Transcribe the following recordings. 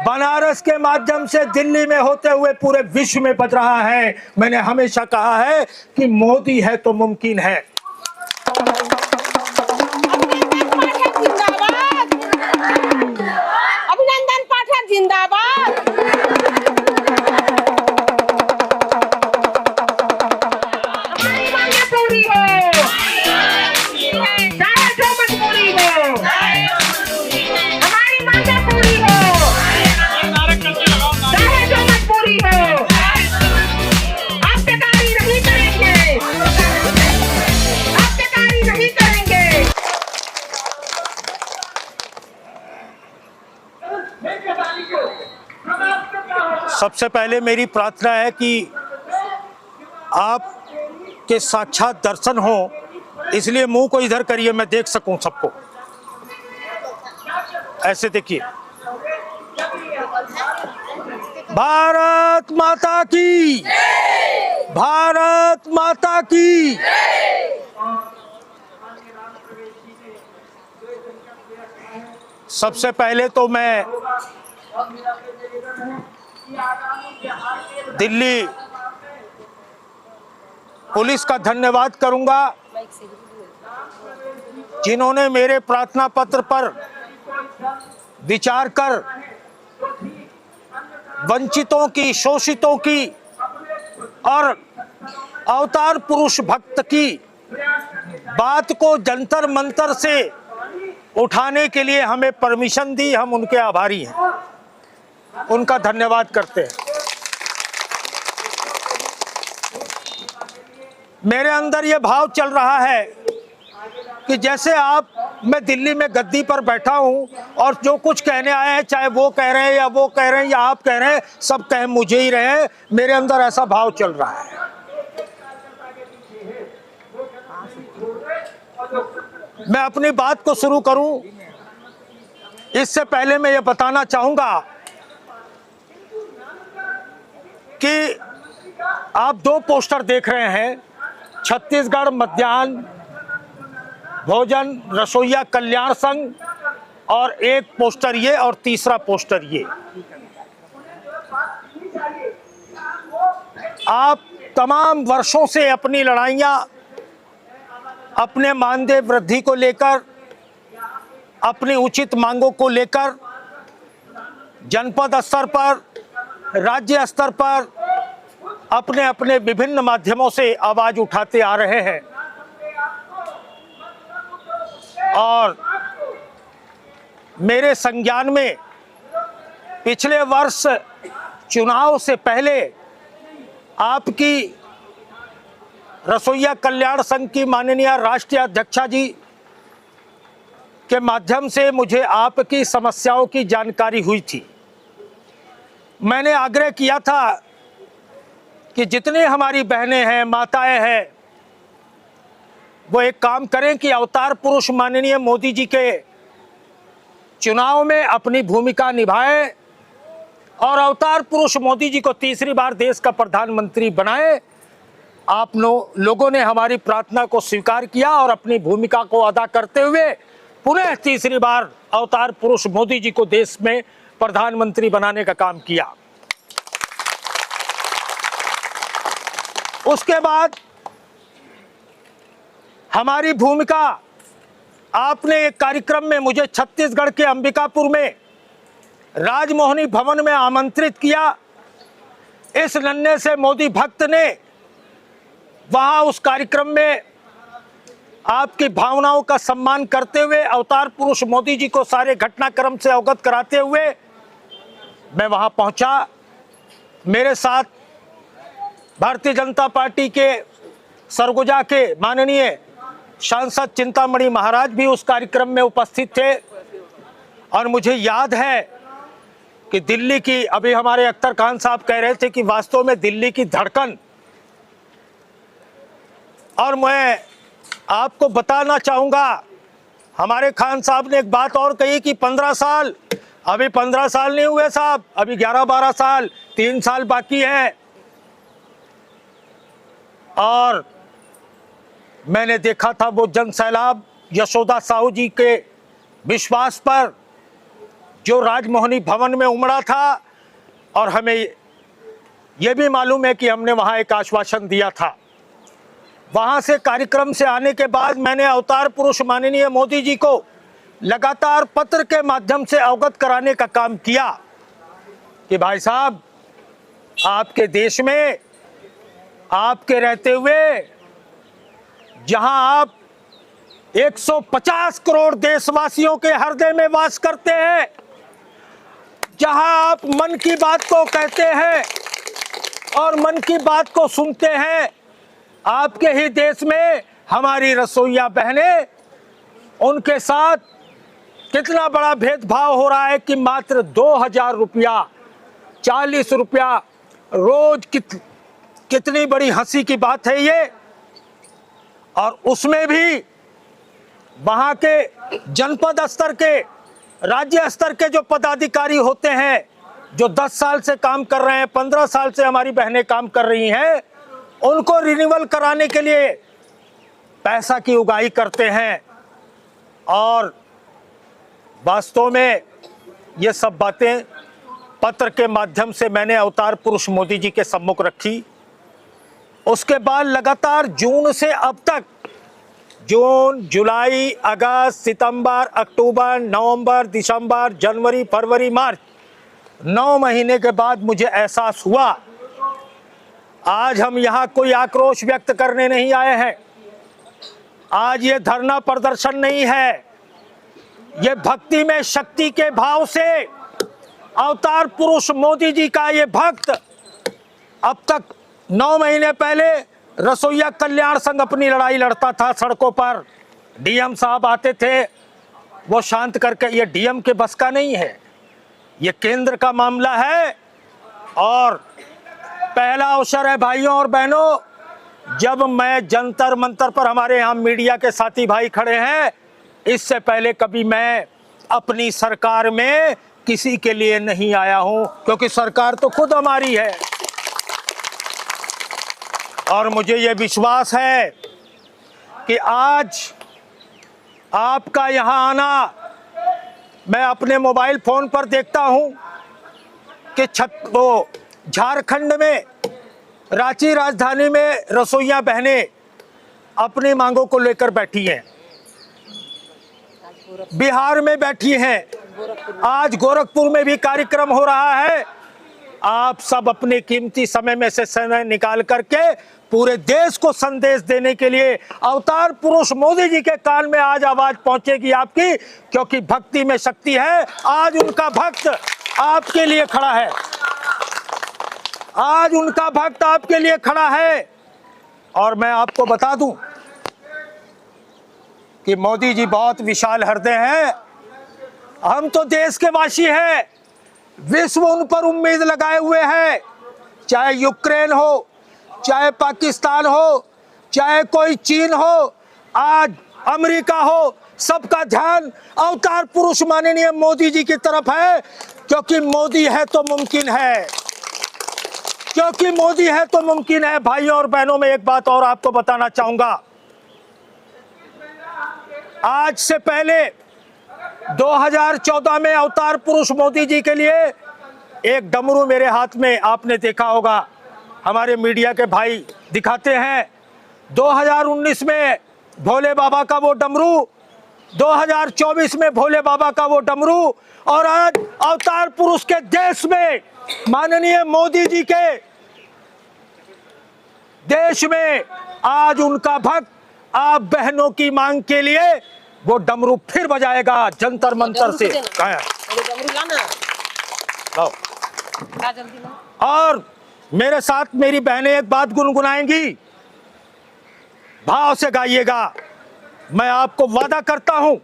बनारस के माध्यम से दिल्ली में होते हुए पूरे विश्व में बज रहा है। मैंने हमेशा कहा है कि मोदी है तो मुमकिन है। अभिनंदन पाठक जिंदाबाद। हमारी मांगे पूरी हो, चाहे जो मजबूरी हो, हमारी मांगे पूरी हो, चाहे जो मजबूरी हो, आप बेकारी नहीं करेंगे, आप बेकारी नहीं करेंगे। सबसे पहले मेरी प्रार्थना है कि आप के साक्षात दर्शन हो, इसलिए मुंह को इधर करिए, मैं देख सकूं सबको। ऐसे देखिए। भारत माता की, भारत माता की। सबसे पहले तो मैं दिल्ली पुलिस का धन्यवाद करूंगा, जिन्होंने मेरे प्रार्थना पत्र पर विचार कर वंचितों की, शोषितों की और अवतार पुरुष भक्त की बात को जंतर मंतर से उठाने के लिए हमें परमिशन दी। हम उनके आभारी हैं, उनका धन्यवाद करते हैं। मेरे अंदर ये भाव चल रहा है कि जैसे मैं दिल्ली में गद्दी पर बैठा हूं और जो कुछ कहने आए हैं, चाहे वो कह रहे हैं या वो कह रहे हैं या आप कह रहे हैं, सब कह मुझे ही रहे हैं। मेरे अंदर ऐसा भाव चल रहा है। मैं अपनी बात को शुरू करूं, इससे पहले मैं ये बताना चाहूंगा कि आप दो पोस्टर देख रहे हैं, छत्तीसगढ़ मध्याह्न भोजन रसोइया कल्याण संघ, और एक पोस्टर ये और तीसरा पोस्टर ये। आप तमाम वर्षों से अपनी लड़ाइयां अपने मानदेय वृद्धि को लेकर, अपनी उचित मांगों को लेकर जनपद स्तर पर, राज्य स्तर पर अपने अपने विभिन्न माध्यमों से आवाज उठाते आ रहे हैं। और मेरे संज्ञान में पिछले वर्ष चुनाव से पहले आपकी रसोइया कल्याण संघ की माननीय राष्ट्रीय अध्यक्षा जी के माध्यम से मुझे आपकी समस्याओं की जानकारी हुई थी। मैंने आग्रह किया था कि जितने हमारी बहनें हैं, माताएं हैं, वो एक काम करें कि अवतार पुरुष माननीय मोदी जी के चुनाव में अपनी भूमिका निभाएं और अवतार पुरुष मोदी जी को तीसरी बार देश का प्रधानमंत्री बनाएं। आप लोगों ने हमारी प्रार्थना को स्वीकार किया और अपनी भूमिका को अदा करते हुए पुनः तीसरी बार अवतार पुरुष मोदी जी को देश में प्रधानमंत्री बनाने का काम किया। उसके बाद हमारी भूमिका, आपने एक कार्यक्रम में मुझे छत्तीसगढ़ के अंबिकापुर में राजमोहनी भवन में आमंत्रित किया। इस नन्हे से मोदी भक्त ने वहां उस कार्यक्रम में आपकी भावनाओं का सम्मान करते हुए, अवतार पुरुष मोदी जी को सारे घटनाक्रम से अवगत कराते हुए मैं वहां पहुंचा। मेरे साथ भारतीय जनता पार्टी के सरगुजा के माननीय सांसद चिंतामणि महाराज भी उस कार्यक्रम में उपस्थित थे। और मुझे याद है कि दिल्ली की, अभी हमारे अख्तर खान साहब कह रहे थे कि वास्तव में दिल्ली की धड़कन, और मैं आपको बताना चाहूँगा, हमारे खान साहब ने एक बात और कही कि 15 साल, अभी 15 साल नहीं हुए साहब, अभी 11-12 साल, 3 साल बाकी है। और मैंने देखा था वो जन सैलाब यशोदा साहू जी के विश्वास पर जो राजमोहनी भवन में उमड़ा था, और हमें ये भी मालूम है कि हमने वहाँ एक आश्वासन दिया था। वहाँ से कार्यक्रम से आने के बाद मैंने अवतार पुरुष माननीय मोदी जी को लगातार पत्र के माध्यम से अवगत कराने का काम किया कि भाई साहब, आपके देश में आपके रहते हुए जहां आप 150 करोड़ देशवासियों के हृदय में वास करते हैं, जहां आप मन की बात को कहते हैं और मन की बात को सुनते हैं, आपके ही देश में हमारी रसोइया बहनें, उनके साथ कितना बड़ा भेदभाव हो रहा है कि मात्र 2000 रुपया, 40 रुपया रोज। कितनी बड़ी हंसी की बात है ये। और उसमें भी वहां के जनपद स्तर के, राज्य स्तर के जो पदाधिकारी होते हैं, जो 10 साल से काम कर रहे हैं, 15 साल से हमारी बहनें काम कर रही हैं, उनको रिन्यूअल कराने के लिए पैसा की उगाही करते हैं। और वास्तव में ये सब बातें पत्र के माध्यम से मैंने अवतार पुरुष मोदी जी के सम्मुख रखी। उसके बाद लगातार जून से अब तक, जून, जुलाई, अगस्त, सितंबर, अक्टूबर, नवंबर, दिसंबर, जनवरी, फरवरी, मार्च, 9 महीने के बाद मुझे एहसास हुआ, आज हम यहाँ कोई आक्रोश व्यक्त करने नहीं आए हैं, आज ये धरना प्रदर्शन नहीं है, ये भक्ति में शक्ति के भाव से अवतार पुरुष मोदी जी का ये भक्त अब तक 9 महीने पहले रसोइया कल्याण संघ अपनी लड़ाई लड़ता था सड़कों पर, डीएम साहब आते थे, वो शांत करके, ये डीएम के बस का नहीं है, ये केंद्र का मामला है। और पहला अवसर है भाइयों और बहनों, जब मैं जंतर मंतर पर, हमारे यहाँ मीडिया के साथी भाई खड़े हैं, इससे पहले कभी मैं अपनी सरकार में किसी के लिए नहीं आया हूं, क्योंकि सरकार तो खुद हमारी है। और मुझे ये विश्वास है कि आज आपका यहां आना, मैं अपने मोबाइल फोन पर देखता हूं कि झारखंड में, रांची राजधानी में रसोइया बहनें अपनी मांगों को लेकर बैठी हैं, बिहार में बैठी हैं, आज गोरखपुर में भी कार्यक्रम हो रहा है। आप सब अपने कीमती समय में से समय निकाल करके पूरे देश को संदेश देने के लिए अवतार पुरुष मोदी जी के कान में आज आवाज पहुंचेगी आपकी, क्योंकि भक्ति में शक्ति है। आज उनका भक्त आपके लिए खड़ा है, आज उनका भक्त आपके लिए खड़ा है। और मैं आपको बता दूं कि मोदी जी बहुत विशाल हृदय हैं, हम तो देश के वासी हैं, विश्व उन पर उम्मीद लगाए हुए है, चाहे यूक्रेन हो, चाहे पाकिस्तान हो, चाहे कोई चीन हो, आज अमेरिका हो, सबका ध्यान अवतार पुरुष माननीय मोदी जी की तरफ है, क्योंकि मोदी है तो मुमकिन है, क्योंकि मोदी है तो मुमकिन है। भाइयों और बहनों, में एक बात और आपको बताना चाहूंगा, आज से पहले 2014 में अवतार पुरुष मोदी जी के लिए एक डमरू मेरे हाथ में आपने देखा होगा, हमारे मीडिया के भाई दिखाते हैं। 2019 में भोले बाबा का वो डमरू, 2024 में भोले बाबा का वो डमरू, और आज अवतार पुरुष के देश में, माननीय मोदी जी के देश में, आज उनका भक्त आप बहनों की मांग के लिए वो डमरू फिर बजाएगा जंतर मंतर से। और मेरे साथ मेरी बहनें एक बात गुनगुनाएंगी, भाव से गाइएगा। मैं आपको वादा करता हूं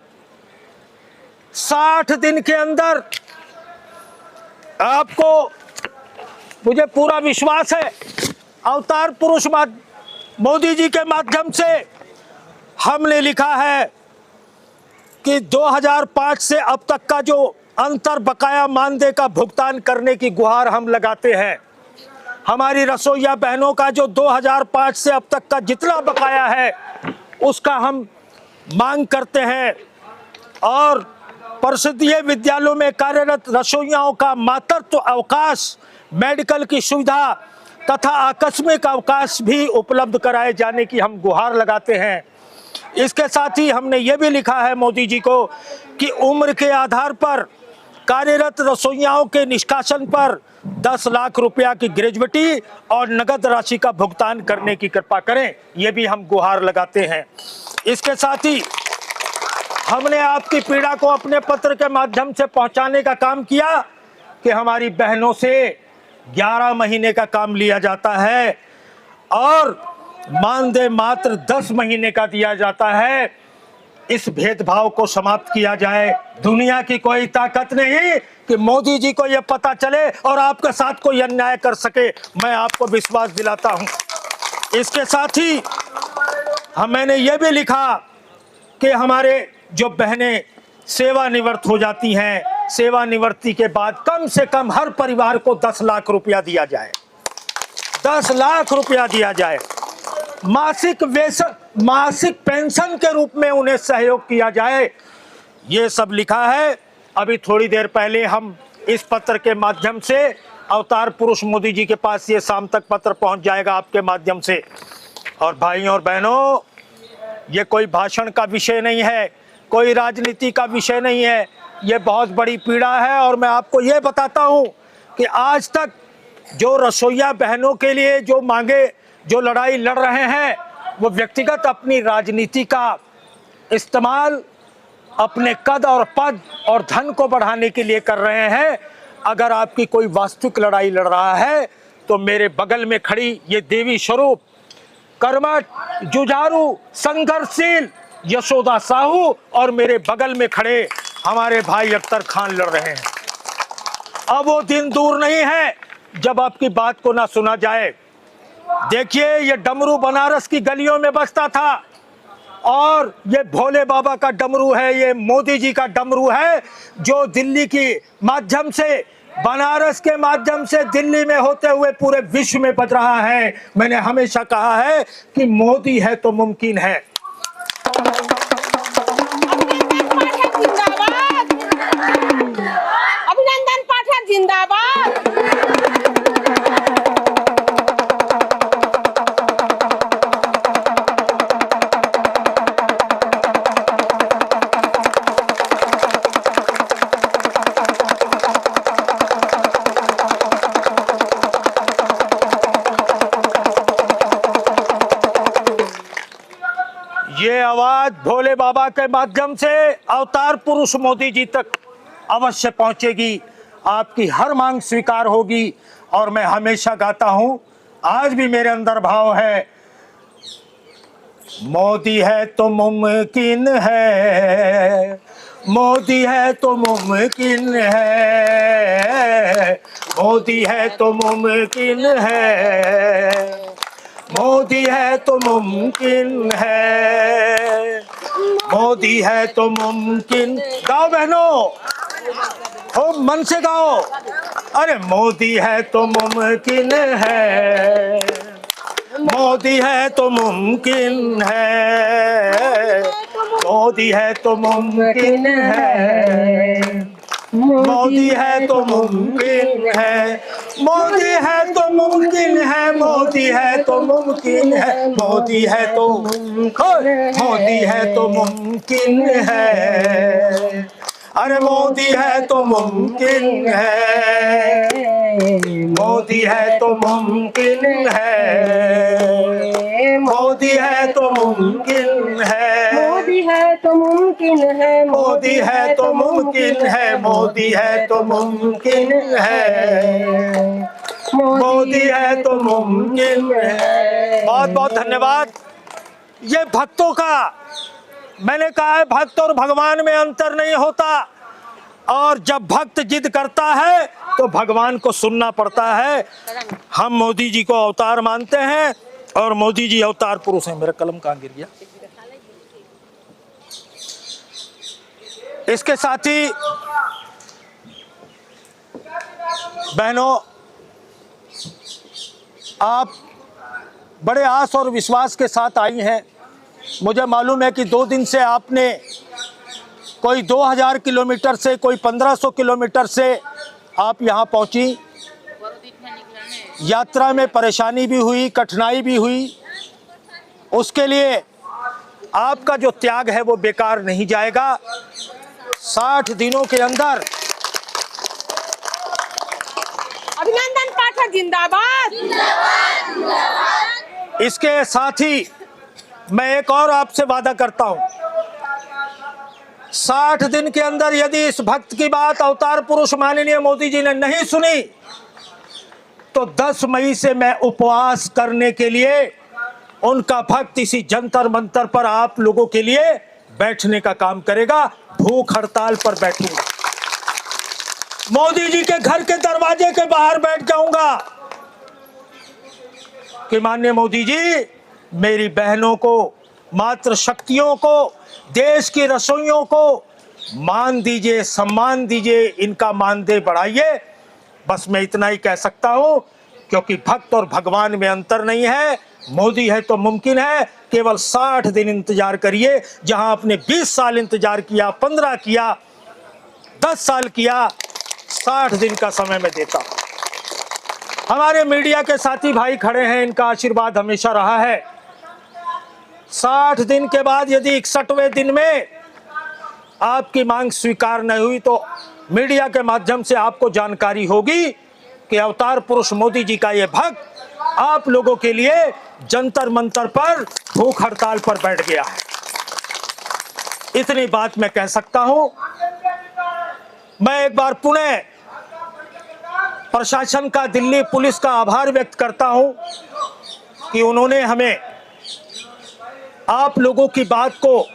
60 दिन के अंदर आपको, मुझे पूरा विश्वास है, अवतार पुरुष मोदी जी के माध्यम से हमने लिखा है कि 2005 से अब तक का जो अंतर बकाया मानदेय का भुगतान करने की गुहार हम लगाते हैं। हमारी रसोइया बहनों का जो 2005 से अब तक का जितना बकाया है उसका हम मांग करते हैं। और परिषदीय विद्यालयों में कार्यरत रसोइयाओं का मातृत्व अवकाश, मेडिकल की सुविधा तथा आकस्मिक अवकाश भी उपलब्ध कराए जाने की हम गुहार लगाते हैं। इसके साथ ही हमने ये भी लिखा है मोदी जी को कि उम्र के आधार पर कार्यरत रसोइयाओं के निष्कासन पर 10 लाख रुपया की ग्रेजुएटी और नगद राशि का भुगतान करने की कृपा करें, ये भी हम गुहार लगाते हैं। इसके साथ ही हमने आपकी पीड़ा को अपने पत्र के माध्यम से पहुंचाने का काम किया कि हमारी बहनों से 11 महीने का काम लिया जाता है और मानदेय मात्र 10 महीने का दिया जाता है। इस भेदभाव को समाप्त किया जाए। दुनिया की कोई ताकत नहीं कि मोदी जी को यह पता चले और आपके साथ कोई अन्याय कर सके, मैं आपको विश्वास दिलाता हूं। इसके साथ ही मैंने यह भी लिखा कि हमारे जो बहनें सेवानिवृत्त हो जाती हैं, सेवानिवृत्ति के बाद कम से कम हर परिवार को 10 लाख रुपया दिया जाए, 10 लाख रुपया दिया जाए। मासिक पेंशन के रूप में उन्हें सहयोग किया जाए, ये सब लिखा है। अभी थोड़ी देर पहले हम इस पत्र के माध्यम से अवतार पुरुष मोदी जी के पास ये शाम तक पत्र पहुंच जाएगा आपके माध्यम से। और भाइयों और बहनों, ये कोई भाषण का विषय नहीं है, कोई राजनीति का विषय नहीं है, ये बहुत बड़ी पीड़ा है। और मैं आपको ये बताता हूँ कि आज तक जो रसोइया बहनों के लिए जो मांगे, जो लड़ाई लड़ रहे हैं, वो व्यक्तिगत अपनी राजनीति का इस्तेमाल अपने कद और पद और धन को बढ़ाने के लिए कर रहे हैं। अगर आपकी कोई वास्तविक लड़ाई लड़ रहा है तो मेरे बगल में खड़ी ये देवी स्वरूप, कर्मठ, जुझारू, संघर्षशील यशोदा साहू और मेरे बगल में खड़े हमारे भाई अख्तर खान लड़ रहे हैं। अब वो दिन दूर नहीं है जब आपकी बात को ना सुना जाए। देखिए, ये डमरू बनारस की गलियों में बजता था और ये भोले बाबा का डमरू है, ये मोदी जी का डमरू है जो दिल्ली के माध्यम से, बनारस के माध्यम से दिल्ली में होते हुए पूरे विश्व में बज रहा है। मैंने हमेशा कहा है कि मोदी है तो मुमकिन है। अभिनंदन पाठक जिंदाबाद। ये आवाज भोले बाबा के माध्यम से अवतार पुरुष मोदी जी तक अवश्य पहुंचेगी, आपकी हर मांग स्वीकार होगी। और मैं हमेशा गाता हूं, आज भी मेरे अंदर भाव है, मोदी है तो मुमकिन है, मोदी है तो मुमकिन है, मोदी है तो मुमकिन है, मोदी है तो मुमकिन है, मोदी है तो मुमकिन। गाओ बहनों, हो मन से गाओ। अरे मोदी है तो मुमकिन है, मोदी है तो मुमकिन है, मोदी है तो मुमकिन है, मोदी है तो मुमकिन है, मोदी है तो मुमकिन है, मोदी है तो मुमकिन है, मोदी है तो मोदी है तो मुमकिन है। अरे मोदी है तो मुमकिन है, मोदी है तो मुमकिन है, मोदी है तो मुमकिन है, मोदी है तो मुमकिन है, मोदी है तो मुमकिन है, मोदी है तो मुमकिन है, मोदी है तो मुमकिन है। बहुत बहुत धन्यवाद। ये भक्तों का, मैंने कहा है भक्त और भगवान में अंतर नहीं होता, और जब भक्त जिद करता है तो भगवान को सुनना पड़ता है। हम मोदी जी को अवतार मानते हैं और मोदी जी अवतार पुरुष हैं। मेरा कलम कहाँ गिर गया? इसके साथ ही बहनों, आप बड़े आस और विश्वास के साथ आई हैं। मुझे मालूम है कि 2 दिन से आपने कोई 2000 किलोमीटर से, कोई 1500 किलोमीटर से आप यहाँ पहुँची। यात्रा में परेशानी भी हुई, कठिनाई भी हुई। उसके लिए आपका जो त्याग है वो बेकार नहीं जाएगा। 60 दिनों के अंदर अभिनंदन पाठक जिंदाबाद। इसके साथ ही मैं एक और आपसे वादा करता हूं, 60 दिन के अंदर यदि इस भक्त की बात अवतार पुरुष माननीय मोदी जी ने नहीं सुनी तो 10 मई से मैं उपवास करने के लिए उनका भक्त इसी जंतर मंतर पर आप लोगों के लिए बैठने का काम करेगा। भूख हड़ताल पर बैठूंगा, मोदी जी के घर के दरवाजे के बाहर बैठ जाऊंगा कि माननीय मोदी जी, मेरी बहनों को, मातृ शक्तियों को, देश की रसोइयों को मान दीजिए, सम्मान दीजिए, इनका मानदेय बढ़ाइए। बस मैं इतना ही कह सकता हूं, क्योंकि भक्त और भगवान में अंतर नहीं है। मोदी है तो मुमकिन है। केवल 60 दिन इंतजार करिए। जहां आपने 20 साल इंतजार किया, 15 किया, 10 साल किया, 60 दिन का समय मैं देता हूं। हमारे मीडिया के साथी भाई खड़े हैं, इनका आशीर्वाद हमेशा रहा है। 60 दिन के बाद यदि 61वें दिन में आपकी मांग स्वीकार नहीं हुई तो मीडिया के माध्यम से आपको जानकारी होगी कि अवतार पुरुष मोदी जी का ये भक्त आप लोगों के लिए जंतर मंतर पर भूख हड़ताल पर बैठ गया है। इतनी बात मैं कह सकता हूं। मैं एक बार पुणे प्रशासन का, दिल्ली पुलिस का आभार व्यक्त करता हूं कि उन्होंने हमें आप लोगों की बात को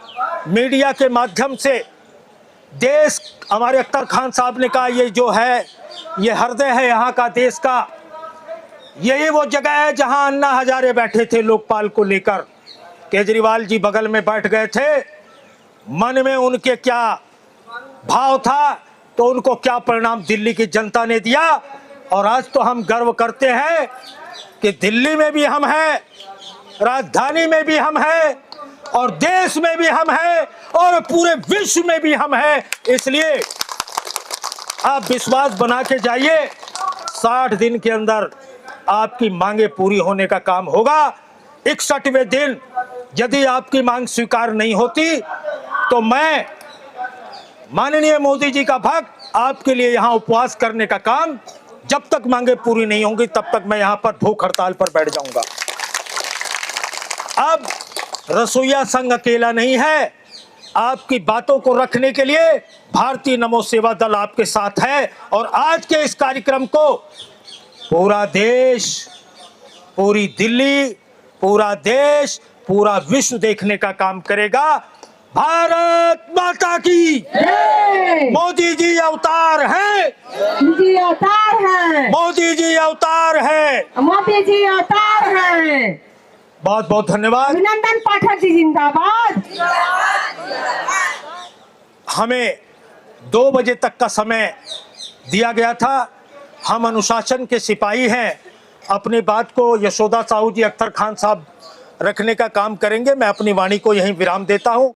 मीडिया के माध्यम से देश, हमारे अख्तर खान साहब ने कहा ये जो है ये हृदय है यहाँ का, देश का। यही वो जगह है जहां अन्ना हजारे बैठे थे लोकपाल को लेकर। केजरीवाल जी बगल में बैठ गए थे। मन में उनके क्या भाव था तो उनको क्या परिणाम दिल्ली की जनता ने दिया। और आज तो हम गर्व करते हैं कि दिल्ली में भी हम हैं, राजधानी में भी हम हैं, और देश में भी हम हैं, और पूरे विश्व में भी हम हैं। इसलिए आप विश्वास बना के जाइए, 60 दिन के अंदर आपकी मांगे पूरी होने का काम होगा। 61वें दिन यदि आपकी मांग स्वीकार नहीं होती तो मैं माननीय मोदी जी का भक्त आपके लिए यहां उपवास करने का काम, जब तक मांगे पूरी नहीं होंगी तब तक मैं यहां पर भूख हड़ताल पर बैठ जाऊंगा। अब रसोइया संघ अकेला नहीं है। आपकी बातों को रखने के लिए भारतीय नमो सेवा दल आपके साथ है। और आज के इस कार्यक्रम को पूरा देश, पूरी दिल्ली, पूरा देश, पूरा विश्व देखने का काम करेगा। भारत माता की जय। मोदी जी अवतार है, जी अवतार है, मोदी जी अवतार है। मोदी जी अवतार है। बहुत बहुत धन्यवाद। अभिनंदन पाठक जी जिंदाबाद। हमें 2 बजे तक का समय दिया गया था। हम अनुशासन के सिपाही हैं। अपनी बात को यशोदा साहू जी, अख्तर खान साहब रखने का काम करेंगे। मैं अपनी वाणी को यहीं विराम देता हूं।